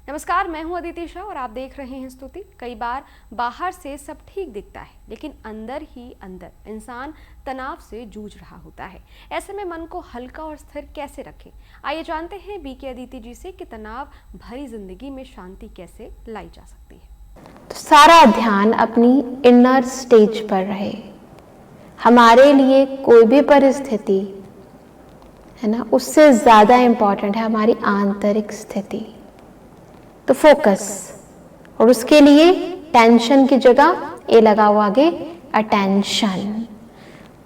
नमस्कार, मैं हूं अदिति शाह और आप देख रहे हैं स्तुति। कई बार बाहर से सब ठीक दिखता है, लेकिन अंदर ही अंदर इंसान तनाव से जूझ रहा होता है। ऐसे में मन को हल्का और स्थिर कैसे रखें, आइए जानते हैं बीके अदिति जी से कि तनाव भरी जिंदगी में शांति कैसे लाई जा सकती है। तो सारा ध्यान अपनी इनर स्टेज पर रहे। हमारे लिए कोई भी परिस्थिति है ना, उससे ज्यादा इंपॉर्टेंट है हमारी आंतरिक स्थिति। तो फोकस, और उसके लिए टेंशन की जगह ए लगा हुआ आगे अटेंशन।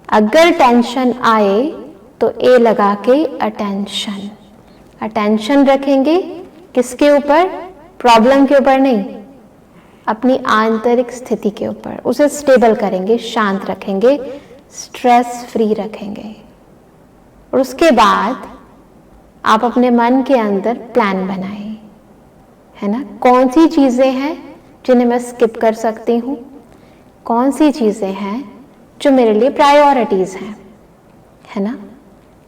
अगर टेंशन आए तो ए लगा के अटेंशन। अटेंशन रखेंगे किसके ऊपर? प्रॉब्लम के ऊपर नहीं, अपनी आंतरिक स्थिति के ऊपर। उसे स्टेबल करेंगे, शांत रखेंगे, स्ट्रेस फ्री रखेंगे। और उसके बाद आप अपने मन के अंदर प्लान बनाएं, है ना। कौन सी चीजें हैं जिन्हें मैं स्किप कर सकती हूँ, कौन सी चीजें हैं जो मेरे लिए प्रायोरिटीज हैं, है ना।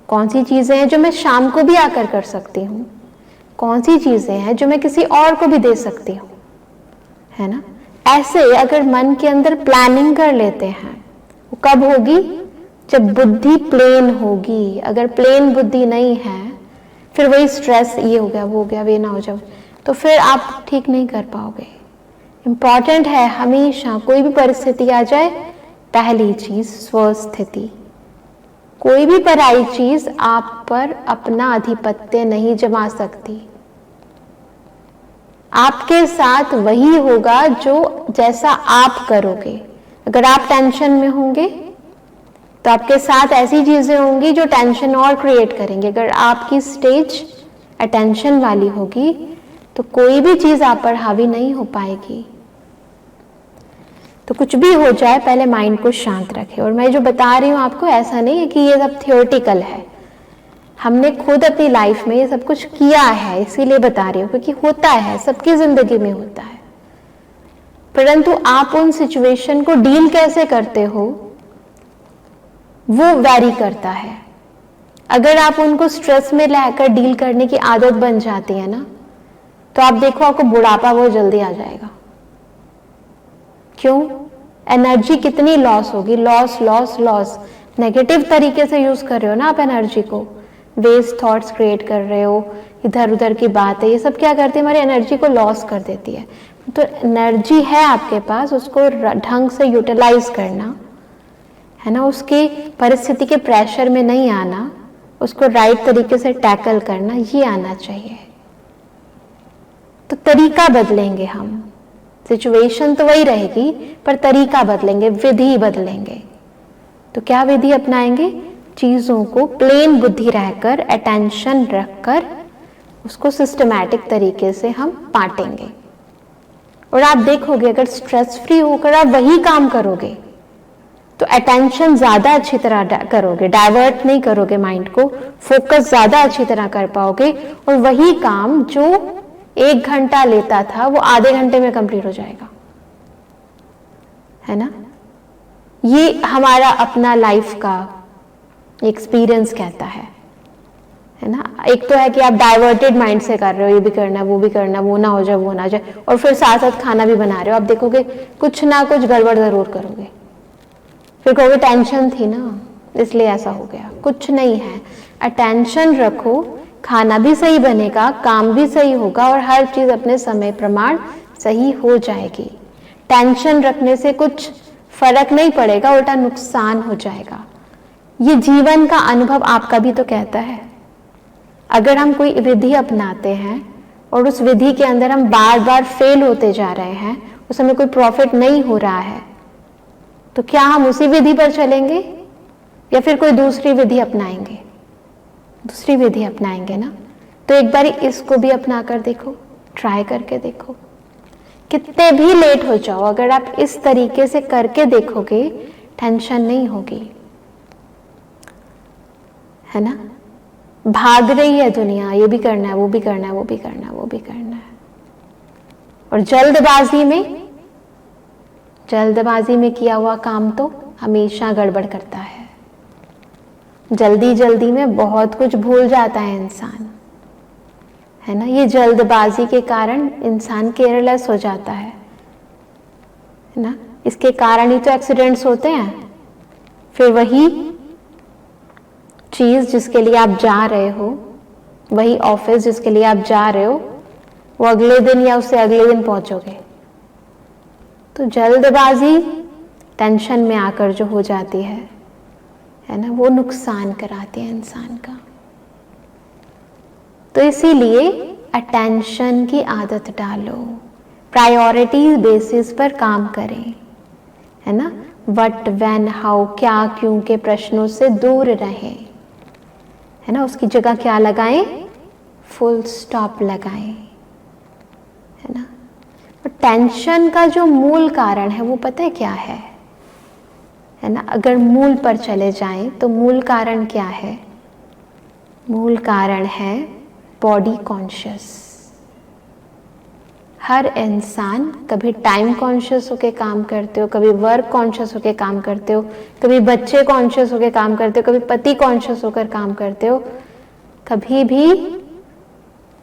कौन सी चीजें हैं जो मैं शाम को भी आकर कर सकती हूँ, कौन सी चीजें हैं जो मैं किसी और को भी दे सकती हूँ, है ना। ऐसे अगर मन के अंदर प्लानिंग कर लेते हैं, वो कब होगी? जब बुद्धि प्लेन होगी। अगर प्लेन बुद्धि नहीं है, फिर वही स्ट्रेस, ये हो गया, वो हो गया, वे ना हो जाए, तो फिर आप ठीक नहीं कर पाओगे। इंपॉर्टेंट है हमेशा कोई भी परिस्थिति आ जाए, पहली चीज स्वस्थिति। कोई भी पराई चीज आप पर अपना आधिपत्य नहीं जमा सकती। आपके साथ वही होगा जो जैसा आप करोगे। अगर आप टेंशन में होंगे तो आपके साथ ऐसी चीजें होंगी जो टेंशन और क्रिएट करेंगे। अगर आपकी स्टेज अटेंशन वाली होगी तो कोई भी चीज आप पर हावी नहीं हो पाएगी। तो कुछ भी हो जाए, पहले माइंड को शांत रखें। और मैं जो बता रही हूं आपको, ऐसा नहीं है कि ये सब थियोरेटिकल है। हमने खुद अपनी लाइफ में ये सब कुछ किया है, इसीलिए बता रही हूँ, क्योंकि होता है, सबकी जिंदगी में होता है। परंतु आप उन सिचुएशन को डील कैसे करते हो वो वैरी करता है। अगर आप उनको स्ट्रेस में लाकर डील करने की आदत बन जाती है ना, तो आप देखो आपको बुढ़ापा बहुत जल्दी आ जाएगा। क्यों? एनर्जी कितनी लॉस होगी, लॉस लॉस लॉस। नेगेटिव तरीके से यूज कर रहे हो ना आप एनर्जी को, वेस्ट थॉट्स क्रिएट कर रहे हो, इधर उधर की बातें, ये सब क्या करती है? हमारी एनर्जी को लॉस कर देती है। तो एनर्जी है आपके पास, उसको ढंग से यूटिलाइज करना, है ना। उसकी परिस्थिति के प्रेशर में नहीं आना, उसको राइट तरीके से टैकल करना, ये आना चाहिए। तो तरीका बदलेंगे हम, सिचुएशन तो वही रहेगी पर तरीका बदलेंगे, विधि बदलेंगे। तो क्या विधि अपनाएंगे? चीजों को प्लेन बुद्धि रहकर, अटेंशन रखकर, उसको सिस्टमैटिक तरीके से हम बांटेंगे। और आप देखोगे अगर स्ट्रेस फ्री होकर आप वही काम करोगे तो अटेंशन ज्यादा अच्छी तरह करोगे, डाइवर्ट नहीं करोगे माइंड को, फोकस ज्यादा अच्छी तरह कर पाओगे। और वही काम जो 1 घंटा लेता था वो आधे घंटे में कंप्लीट हो जाएगा, है ना। ये हमारा अपना लाइफ का एक्सपीरियंस कहता है ना। एक तो है कि आप डाइवर्टेड माइंड से कर रहे हो, ये भी करना, वो भी करना, वो ना हो जाए, वो ना हो जाए, और फिर साथ साथ खाना भी बना रहे हो। आप देखोगे कुछ ना कुछ गड़बड़ जरूर करोगे, फिर कहोगे टेंशन थी ना इसलिए ऐसा हो गया। कुछ नहीं है, अटेंशन रखो, खाना भी सही बनेगा, काम भी सही होगा, और हर चीज अपने समय प्रमाण सही हो जाएगी। टेंशन रखने से कुछ फर्क नहीं पड़ेगा, उल्टा नुकसान हो जाएगा। ये जीवन का अनुभव आपका भी तो कहता है। अगर हम कोई विधि अपनाते हैं और उस विधि के अंदर हम बार बार फेल होते जा रहे हैं, उस हमें कोई प्रॉफिट नहीं हो रहा है, तो क्या हम उसी विधि पर चलेंगे या फिर कोई दूसरी विधि अपनाएंगे? दूसरी विधि अपनाएंगे ना। तो एक बार इसको भी अपना कर देखो, ट्राई करके देखो। कितने भी लेट हो जाओ, अगर आप इस तरीके से करके देखोगे, टेंशन नहीं होगी, है ना। भाग रही है दुनिया, ये भी करना है, वो भी करना है, वो भी करना है, वो भी करना है, और जल्दबाजी में किया हुआ काम तो हमेशा गड़बड़ करता है। जल्दी जल्दी में बहुत कुछ भूल जाता है इंसान। है ना। ये जल्दबाजी के कारण इंसान केयरलेस हो जाता है ना। इसके कारण ही तो एक्सीडेंट्स होते हैं। फिर वही चीज जिसके लिए आप जा रहे हो, वही ऑफिस जिसके लिए आप जा रहे हो, वो अगले दिन या उससे अगले दिन पहुंचोगे। तो जल्दबाजी टेंशन में आकर जो हो जाती है ना, वो नुकसान कराती है इंसान का। तो इसीलिए अटेंशन की आदत डालो, प्रायोरिटी बेसिस पर काम करें, है ना। व्हाट, व्हेन, हाउ, क्या, क्यों के प्रश्नों से दूर रहें, है ना। उसकी जगह क्या लगाएं? फुल स्टॉप लगाएं, है ना। और टेंशन का जो मूल कारण है वो पता है क्या है ना। अगर मूल पर चले जाएं तो मूल कारण क्या है? मूल कारण है बॉडी कॉन्शियस। हर इंसान कभी टाइम कॉन्शियस होके काम करते हो, कभी वर्क कॉन्शियस होके काम करते हो, कभी बच्चे कॉन्शियस होके काम करते हो, कभी पति कॉन्शियस होकर काम करते हो, कभी भी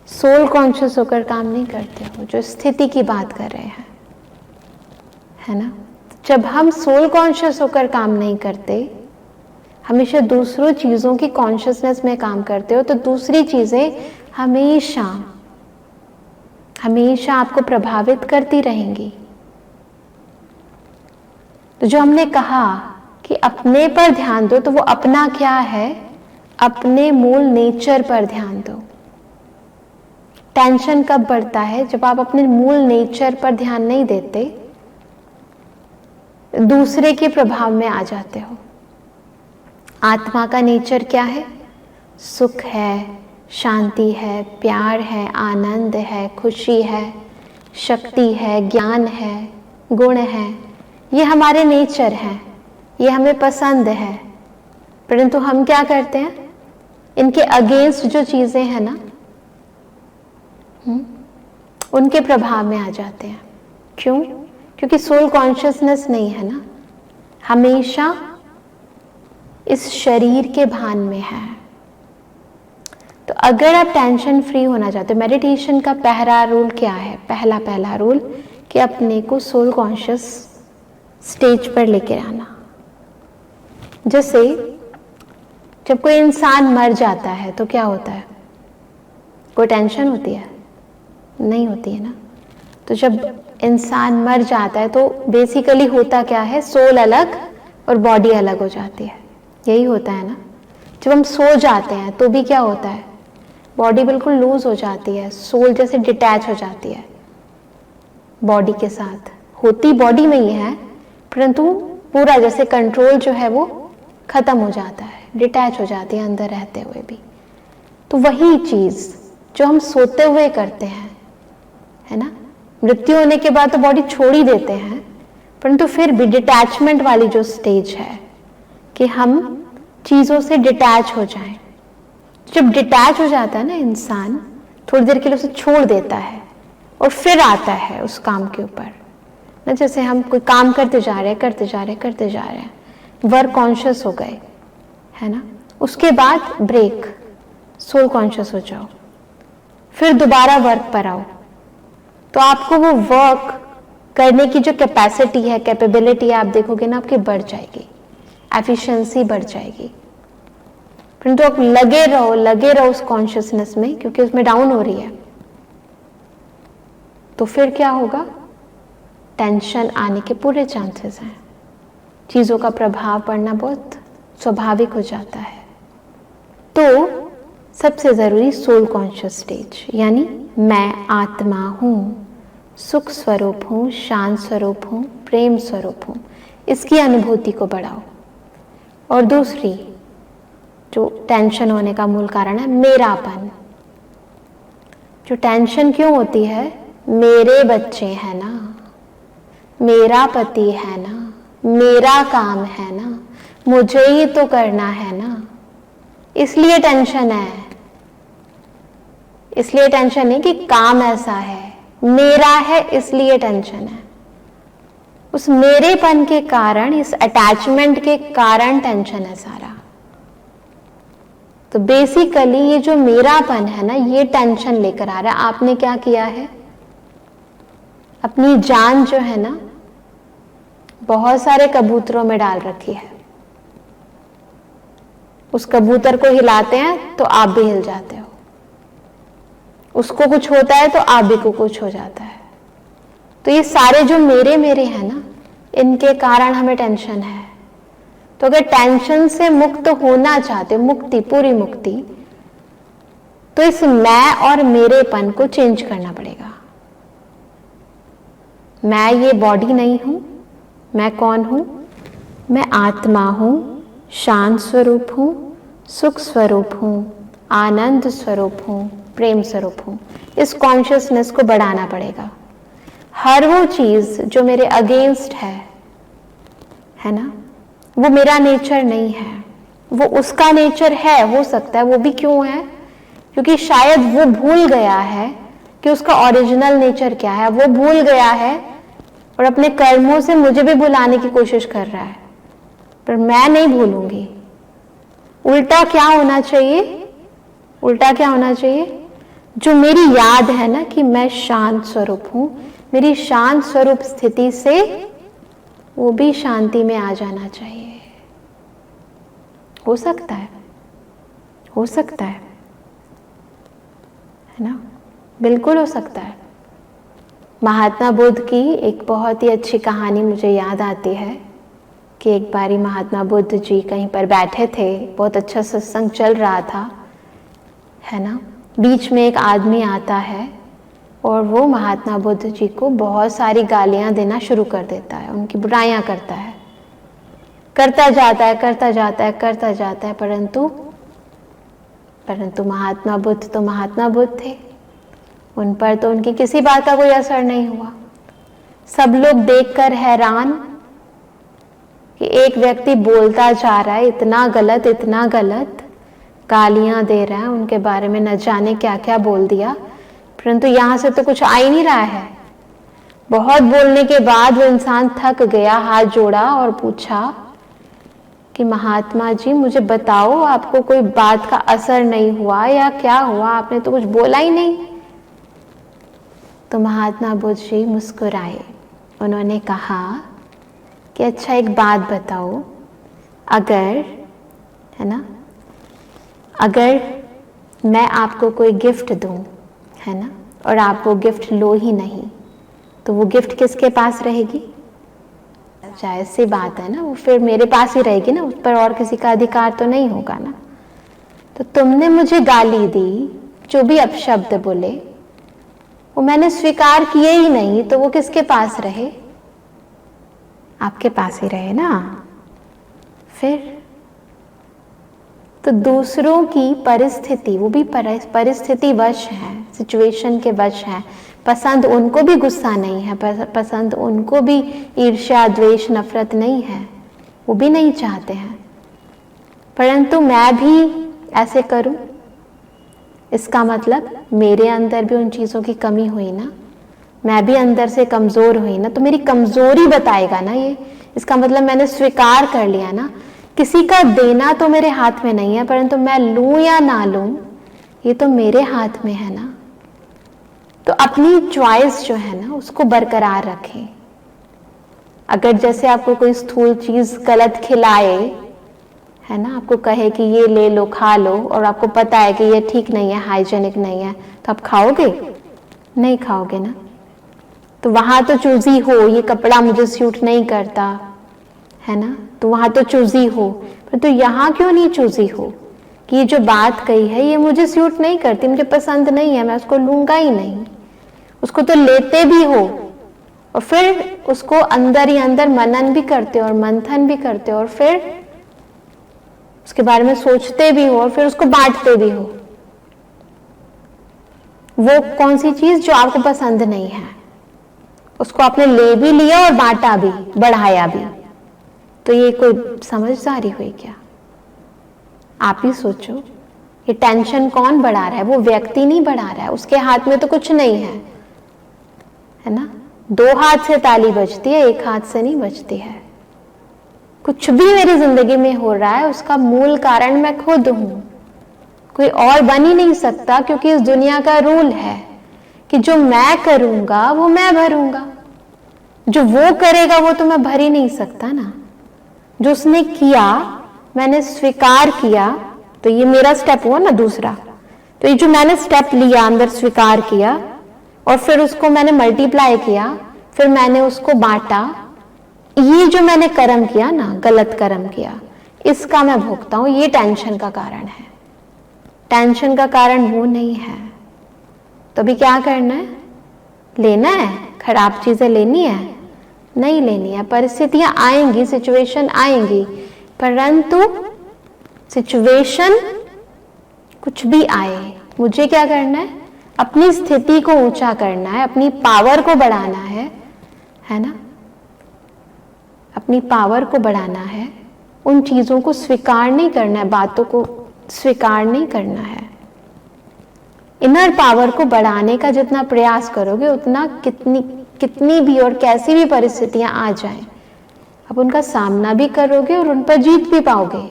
सोल कॉन्शियस होकर काम नहीं करते हो, जो स्थिति की बात कर रहे हैं, है ना। जब हम सोल कॉन्शियस होकर काम नहीं करते, हमेशा दूसरों चीजों की कॉन्शियसनेस में काम करते हो, तो दूसरी चीजें हमेशा हमेशा आपको प्रभावित करती रहेंगी। तो जो हमने कहा कि अपने पर ध्यान दो, तो वो अपना क्या है? अपने मूल नेचर पर ध्यान दो। टेंशन कब बढ़ता है? जब आप अपने मूल नेचर पर ध्यान नहीं देते, दूसरे के प्रभाव में आ जाते हो। आत्मा का नेचर क्या है? सुख है, शांति है, प्यार है, आनंद है, खुशी है, शक्ति है, ज्ञान है, गुण है। ये हमारे नेचर हैं, ये हमें पसंद है। परंतु हम क्या करते हैं? इनके अगेंस्ट जो चीजें हैं ना, उनके प्रभाव में आ जाते हैं। क्यों? क्योंकि सोल कॉन्शियसनेस नहीं है ना, हमेशा इस शरीर के भान में है। तो अगर आप टेंशन फ्री होना चाहते हो, मेडिटेशन का पहला रूल क्या है? पहला रूल कि अपने को सोल कॉन्शियस स्टेज पर लेके आना। जैसे जब कोई इंसान मर जाता है तो क्या होता है? कोई टेंशन होती है? नहीं होती है ना। तो जब इंसान मर जाता है तो बेसिकली होता क्या है? सोल अलग और बॉडी अलग हो जाती है। यही होता है ना। जब हम सो जाते हैं तो भी क्या होता है? बॉडी बिल्कुल लूज हो जाती है, सोल जैसे डिटैच हो जाती है बॉडी के साथ। होती बॉडी में ही है, परंतु पूरा जैसे कंट्रोल जो है वो खत्म हो जाता है, डिटैच हो जाती है अंदर रहते हुए भी। तो वही चीज जो हम सोते हुए करते हैं, है ना। मृत्यु होने के बाद तो बॉडी छोड़ ही देते हैं, परंतु फिर भी डिटैचमेंट वाली जो स्टेज है कि हम चीजों से डिटैच हो जाएं। जब डिटैच हो जाता है ना इंसान, थोड़ी देर के लिए उसे छोड़ देता है और फिर आता है उस काम के ऊपर ना। जैसे हम कोई काम करते जा रहे हैं, वर्क कॉन्शियस हो गए, है ना। उसके बाद ब्रेक, सोल कॉन्शियस हो जाओ, फिर दोबारा वर्क पर आओ, तो आपको वो वर्क करने की जो कैपेसिटी है, कैपेबिलिटी है, आप देखोगे ना आपकी बढ़ जाएगी, एफिशिएंसी बढ़ जाएगी। परंतु आप लगे रहो उस कॉन्शियसनेस में, क्योंकि उसमें डाउन हो रही है, तो फिर क्या होगा? टेंशन आने के पूरे चांसेस हैं, चीजों का प्रभाव पड़ना बहुत स्वाभाविक हो जाता है। तो सबसे जरूरी सोल कॉन्शियस स्टेज, यानी मैं आत्मा हूं, सुख स्वरूप हूं, शांत स्वरूप हूं, प्रेम स्वरूप हूं, इसकी अनुभूति को बढ़ाओ। और दूसरी जो टेंशन होने का मूल कारण है, मेरापन। जो टेंशन क्यों होती है? मेरे बच्चे हैं ना, मेरा पति है ना, मेरा काम है ना, मुझे ही तो करना है ना, इसलिए टेंशन है। इसलिए टेंशन नहीं कि काम ऐसा है, मेरा है इसलिए टेंशन है। उस मेरेपन के कारण, इस अटैचमेंट के कारण टेंशन है सारा। तो तो बेसिकली ये जो मेरापन है ना, ये टेंशन लेकर आ रहा है। आपने क्या किया है, अपनी जान जो है ना बहुत सारे कबूतरों में डाल रखी है। उस कबूतर को हिलाते हैं तो आप भी हिल जाते हो, उसको कुछ होता है तो आप भी को कुछ हो जाता है। तो ये सारे जो मेरे मेरे हैं ना, इनके कारण हमें टेंशन है। तो अगर टेंशन से मुक्त होना चाहते हो, मुक्ति, पूरी मुक्ति, तो इस मैं और मेरेपन को चेंज करना पड़ेगा। मैं ये बॉडी नहीं हूं। मैं कौन हूं? मैं आत्मा हूं, शांत स्वरूप हूं, सुख स्वरूप हूं, आनंद स्वरूप हूं, प्रेम स्वरूप हूं। इस कॉन्शियसनेस को बढ़ाना पड़ेगा। हर वो चीज जो मेरे अगेंस्ट है ना, वो मेरा नेचर नहीं है, वो उसका नेचर है। हो सकता है वो भी क्यों है? क्योंकि शायद वो भूल गया है कि उसका ओरिजिनल नेचर क्या है। वो भूल गया है और अपने कर्मों से मुझे भी भुलाने की कोशिश कर रहा है, पर मैं नहीं भूलूंगी। उल्टा क्या होना चाहिए? उल्टा क्या होना चाहिए? जो मेरी याद है ना कि मैं शांत स्वरूप हूं, मेरी शांत स्वरूप स्थिति से वो भी शांति में आ जाना चाहिए। हो सकता है, हो सकता है ना, बिल्कुल हो सकता है। महात्मा बुद्ध की एक बहुत ही अच्छी कहानी मुझे याद आती है कि एक बारी महात्मा बुद्ध जी कहीं पर बैठे थे, बहुत अच्छा सत्संग चल रहा था, है ना। बीच में एक आदमी आता है और वो महात्मा बुद्ध जी को बहुत सारी गालियां देना शुरू कर देता है, उनकी बुराइयां करता है, करता जाता है, करता जाता है, करता जाता है, परंतु महात्मा बुद्ध तो महात्मा बुद्ध थे। उन पर तो उनकी किसी बात का कोई असर नहीं हुआ। सब लोग देखकर हैरान कि एक व्यक्ति बोलता जा रहा है इतना गलत, गालियां दे रहा है, उनके बारे में न जाने क्या क्या बोल दिया, परंतु यहां से तो कुछ आ ही नहीं रहा है। बहुत बोलने के बाद वो इंसान थक गया, हाथ जोड़ा और पूछा कि महात्मा जी मुझे बताओ, आपको कोई बात का असर नहीं हुआ या क्या हुआ? आपने तो कुछ बोला ही नहीं। तो महात्मा बुद्ध जी मुस्कुराए। उन्होंने कहा कि अच्छा एक बात बताओ, अगर, है ना, अगर मैं आपको कोई गिफ्ट दूं, है ना, और आप वो गिफ्ट लो ही नहीं, तो वो गिफ्ट किसके पास रहेगी? जायज़ सी बात है ना, वो फिर मेरे पास ही रहेगी ना, उस पर और किसी का अधिकार तो नहीं होगा ना। तो तुमने मुझे गाली दी, जो भी अपशब्द बोले वो मैंने स्वीकार किए ही नहीं, तो वो किसके पास रहे? आपके पास ही रहे ना। फिर तो दूसरों की परिस्थिति, वो भी परिस्थिति वश है, सिचुएशन के वश है। पसंद उनको भी गुस्सा नहीं है, पसंद उनको भी ईर्ष्या, द्वेष, नफरत नहीं है, वो भी नहीं चाहते हैं, परंतु मैं भी ऐसे करूं, इसका मतलब मेरे अंदर भी उन चीज़ों की कमी हुई ना, मैं भी अंदर से कमज़ोर हुई ना, तो मेरी कमज़ोरी बताएगा ना ये। इसका मतलब मैंने स्वीकार कर लिया ना, किसी का देना तो मेरे हाथ में नहीं है, परंतु मैं लूं या ना लूं ये तो मेरे हाथ में है ना। तो अपनी चॉइस जो है ना उसको बरकरार रखें। अगर जैसे आपको कोई स्थूल चीज़ गलत खिलाए, है ना, आपको कहे कि ये ले लो, खा लो, और आपको पता है कि ये ठीक नहीं है, हाइजेनिक नहीं है, तो आप खाओगे? नहीं खाओगे ना। तो वहाँ तो चूजी हो, ये कपड़ा मुझे सूट नहीं करता, है ना, तो वहाँ तो चूजी हो, पर तो यहाँ क्यों नहीं चूजी हो कि ये जो बात कही है ये मुझे सूट नहीं करती, मुझे पसंद नहीं है, मैं उसको लूँगा ही नहीं। उसको तो लेते भी हो और फिर उसको अंदर ही अंदर मनन भी करते हो और मंथन भी करते हो और फिर उसके बारे में सोचते भी हो और फिर उसको बांटते भी हो। वो कौन सी चीज जो आपको पसंद नहीं है, उसको आपने ले भी लिया और बांटा भी, बढ़ाया भी, तो ये कोई समझदारी हुई क्या? आप ही सोचो, ये टेंशन कौन बढ़ा रहा है? वो व्यक्ति नहीं बढ़ा रहा है, उसके हाथ में तो कुछ नहीं है ना। दो हाथ से ताली बजती है, एक हाथ से नहीं बजती है। कुछ भी मेरी जिंदगी में हो रहा है उसका मूल कारण मैं खुद हूं। कोई और बन ही नहीं सकता, क्योंकि इस दुनिया का रूल है कि जो मैं करूंगा वो मैं भरूंगा, जो वो करेगा वो तो मैं भर ही नहीं सकता ना। जो उसने किया मैंने स्वीकार किया, तो ये मेरा स्टेप हुआ ना दूसरा। तो ये जो मैंने स्टेप लिया, अंदर स्वीकार किया और फिर उसको मैंने मल्टीप्लाई किया, फिर मैंने उसको बांटा, ये जो मैंने कर्म किया ना, गलत कर्म किया, इसका मैं भोगता हूं। ये टेंशन का कारण है। टेंशन का कारण वो नहीं है। तो अभी क्या करना है? लेना है? खराब चीजें लेनी है? नहीं लेनी है। परिस्थितियां आएंगी, सिचुएशन आएंगी, परंतु सिचुएशन कुछ भी आए, मुझे क्या करना है? अपनी स्थिति को ऊंचा करना है, अपनी पावर को बढ़ाना है ना? अपनी पावर को बढ़ाना है। उन चीजों को स्वीकार नहीं करना है, बातों को स्वीकार नहीं करना है। इनर पावर को बढ़ाने का जितना प्रयास करोगे, उतना कितनी भी और कैसी भी परिस्थितियां आ जाएं, आप उनका सामना भी करोगे और उन पर जीत भी पाओगे।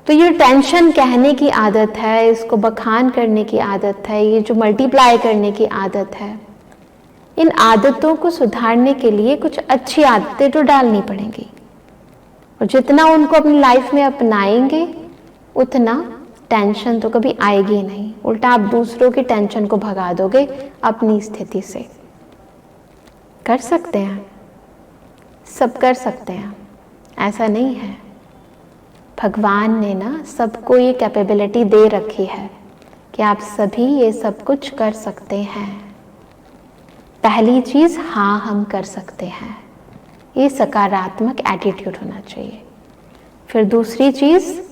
तो ये टेंशन कहने की आदत है, इसको बखान करने की आदत है, ये जो मल्टीप्लाई करने की आदत है, इन आदतों को सुधारने के लिए कुछ अच्छी आदतें तो डालनी पड़ेंगी। और जितना उनको अपनी लाइफ में अपनाएंगे उतना टेंशन तो कभी आएगी नहीं। उल्टा आप दूसरों की टेंशन को भगा दोगे अपनी स्थिति से। कर सकते हैं, सब कर सकते हैं, ऐसा नहीं है। भगवान ने ना सबको ये कैपेबिलिटी दे रखी है कि आप सभी ये सब कुछ कर सकते हैं। पहली चीज, हाँ हम कर सकते हैं, ये सकारात्मक एटीट्यूड होना चाहिए। फिर दूसरी चीज,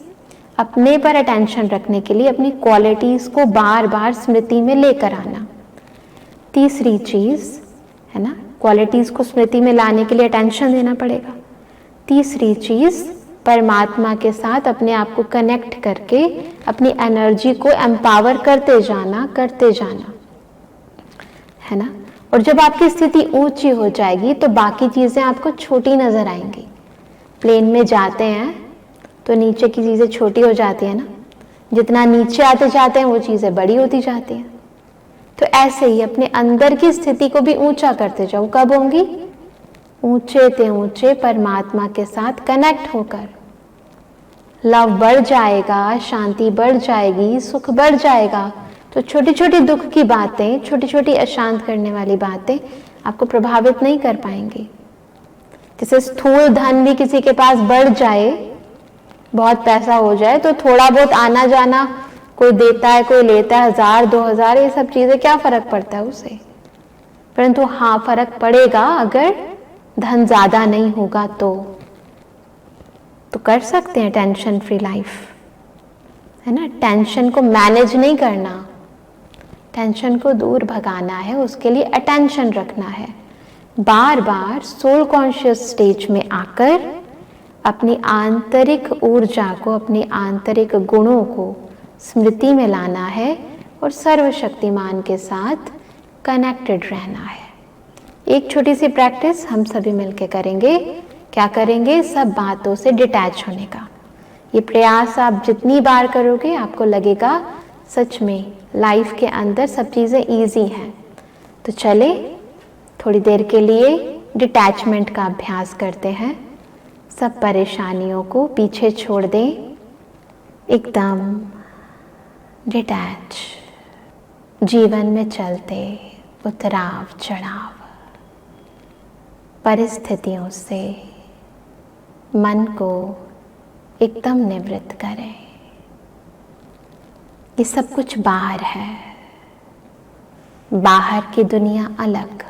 अपने पर अटेंशन रखने के लिए अपनी क्वालिटीज को बार बार स्मृति में लेकर आना। तीसरी चीज है ना, क्वालिटीज को स्मृति में लाने के लिए अटेंशन देना पड़ेगा। तीसरी चीज, परमात्मा के साथ अपने आप को कनेक्ट करके अपनी एनर्जी को एम्पावर करते जाना है ना। और जब आपकी स्थिति ऊंची हो जाएगी तो बाकी चीजें आपको छोटी नजर आएंगी। प्लेन में जाते हैं तो नीचे की चीजें छोटी हो जाती है ना, जितना नीचे आते जाते हैं वो चीजें बड़ी होती जाती हैं। तो ऐसे ही अपने अंदर की स्थिति को भी ऊंचा करते जाओ। कब होंगी? ऊंचे ते ऊंचे परमात्मा के साथ कनेक्ट होकर। लव बढ़ जाएगा, शांति बढ़ जाएगी, सुख बढ़ जाएगा। तो छोटी छोटी दुख की बातें, छोटी छोटी अशांत करने वाली बातें आपको प्रभावित नहीं कर पाएंगी। जैसे स्थूल धन भी किसी के पास बढ़ जाए, बहुत पैसा हो जाए, तो थोड़ा बहुत आना जाना, कोई देता है कोई लेता है, 1000 2000, ये सब चीजें क्या फर्क पड़ता है उसे। परंतु हाँ फर्क पड़ेगा अगर धन ज्यादा नहीं होगा तो कर सकते हैं टेंशन फ्री लाइफ, है ना। टेंशन को मैनेज नहीं करना, टेंशन को दूर भगाना है, उसके लिए अटेंशन रखना है। बार बार सोल कॉन्शियस स्टेज में आकर अपनी आंतरिक ऊर्जा को, अपनी आंतरिक गुणों को स्मृति में लाना है और सर्वशक्तिमान के साथ कनेक्टेड रहना है। एक छोटी सी प्रैक्टिस हम सभी मिलकर करेंगे। क्या करेंगे? सब बातों से डिटैच होने का। ये प्रयास आप जितनी बार करोगे आपको लगेगा सच में लाइफ के अंदर सब चीज़ें ईजी हैं। तो चले थोड़ी देर के लिए डिटैचमेंट का अभ्यास करते हैं। सब परेशानियों को पीछे छोड़ दें, एकदम डिटैच। जीवन में चलते उतराव चढ़ाव परिस्थितियों से मन को एकदम निवृत्त करें। ये सब कुछ बाहर है, बाहर की दुनिया अलग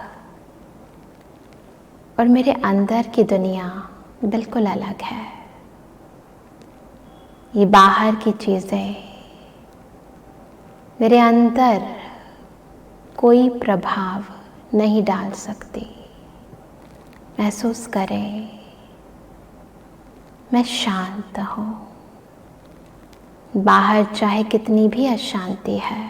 और मेरे अंदर की दुनिया बिल्कुल अलग है। ये बाहर की चीजें मेरे अंदर कोई प्रभाव नहीं डाल सकती। महसूस करें मैं शांत हूँ। बाहर चाहे कितनी भी अशांति है,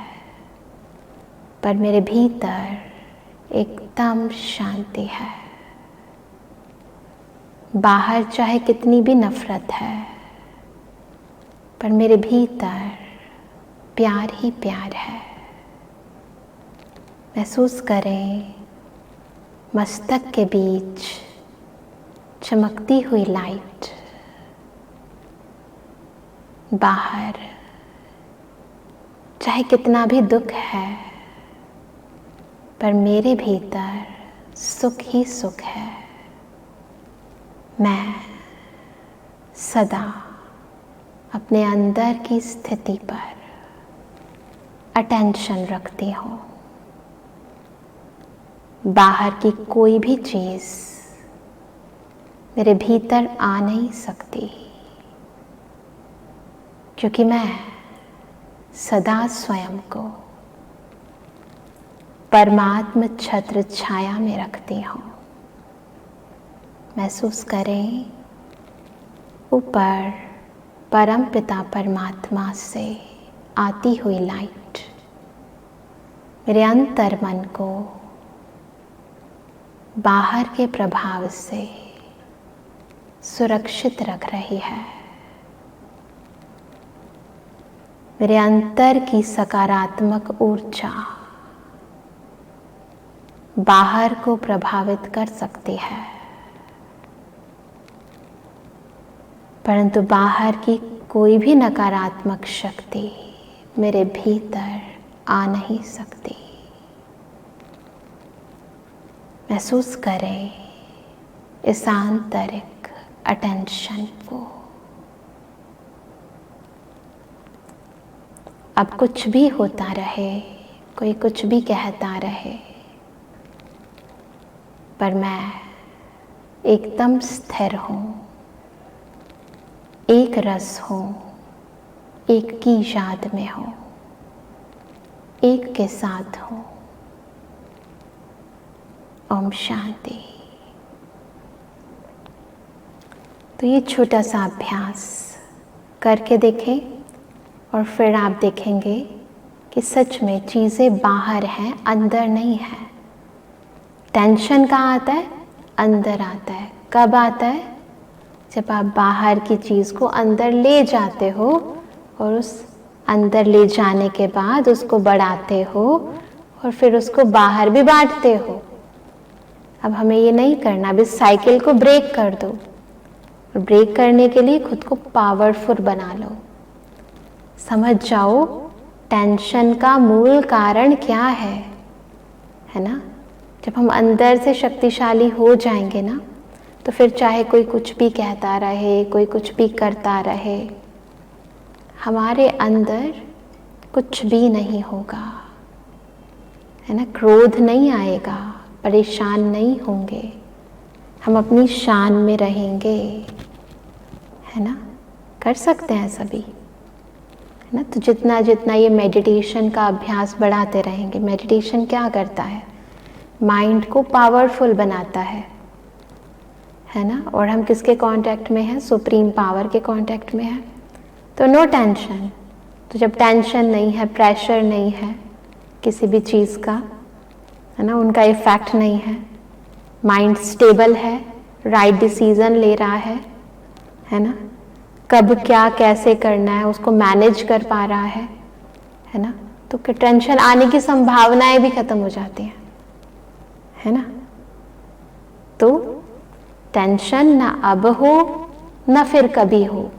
पर मेरे भीतर एकदम शांति है। बाहर चाहे कितनी भी नफरत है, पर मेरे भीतर प्यार ही प्यार है। महसूस करें मस्तक के बीच चमकती हुई लाइट। बाहर चाहे कितना भी दुख है, पर मेरे भीतर सुख ही सुख है। मैं सदा अपने अंदर की स्थिति पर अटेंशन रखती हूँ। बाहर की कोई भी चीज़ मेरे भीतर आ नहीं सकती, क्योंकि मैं सदा स्वयं को परमात्म छत्र छाया में रखती हूँ। महसूस करें ऊपर परम पिता परमात्मा से आती हुई लाइट मेरे अंतर मन को बाहर के प्रभाव से सुरक्षित रख रही है। मेरे अंतर की सकारात्मक ऊर्जा बाहर को प्रभावित कर सकती है, परंतु बाहर की कोई भी नकारात्मक शक्ति मेरे भीतर आ नहीं सकती। महसूस करें इस आंतरिक अटेंशन को। अब कुछ भी होता रहे, कोई कुछ भी कहता रहे, पर मैं एकदम स्थिर हूँ, एक रस हूँ, एक की याद में हूँ, एक के साथ हूँ। ओम शांति। तो ये छोटा सा अभ्यास करके देखें और फिर आप देखेंगे कि सच में चीज़ें बाहर हैं, अंदर नहीं है। टेंशन कहाँ आता है? अंदर आता है। कब आता है? जब आप बाहर की चीज़ को अंदर ले जाते हो और उस अंदर ले जाने के बाद उसको बढ़ाते हो और फिर उसको बाहर भी बांटते हो। अब हमें ये नहीं करना, अब इस साइकिल को ब्रेक कर दो। और ब्रेक करने के लिए खुद को पावरफुल बना लो। समझ जाओ टेंशन का मूल कारण क्या है ना? जब हम अंदर से शक्तिशाली हो जाएंगे ना, तो फिर चाहे कोई कुछ भी कहता रहे, कोई कुछ भी करता रहे, हमारे अंदर कुछ भी नहीं होगा, है ना? क्रोध नहीं आएगा, परेशान नहीं होंगे, हम अपनी शान में रहेंगे, है ना? कर सकते हैं सभी, है ना? तो जितना जितना ये मेडिटेशन का अभ्यास बढ़ाते रहेंगे। मेडिटेशन क्या करता है? माइंड को पावरफुल बनाता है ना? और हम किसके कांटेक्ट में हैं? सुप्रीम पावर के कांटेक्ट में हैं। तो नो टेंशन। तो जब टेंशन नहीं है, प्रेशर नहीं है किसी भी चीज़ का, है ना, उनका इफेक्ट नहीं है, माइंड स्टेबल है, राइट डिसीजन ले रहा है ना, कब क्या कैसे करना है उसको मैनेज कर पा रहा है ना, तो टेंशन आने की संभावनाएं भी खत्म हो जाती हैं, है ना। तो टेंशन ना अब हो ना फिर कभी हो,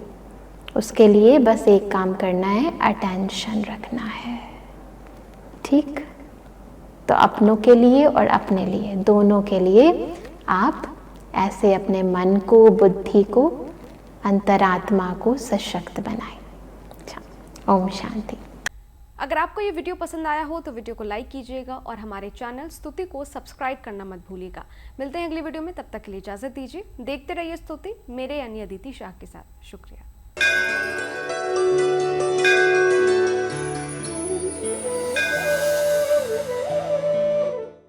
उसके लिए बस एक काम करना है, अटेंशन रखना है। ठीक? तो अपनों के लिए और अपने लिए, दोनों के लिए आप ऐसे अपने मन को, बुद्धि को, अंतरात्मा को सशक्त बनाएं। अच्छा, ओम शांति। अगर आपको ये वीडियो पसंद आया हो तो वीडियो को लाइक कीजिएगा और हमारे चैनल स्तुति को सब्सक्राइब करना मत भूलिएगा। मिलते हैं अगली वीडियो में, तब तक के लिए इजाजत दीजिए। देखते रहिए स्तुति मेरे यानी अदिति शाह के साथ। शुक्रिया।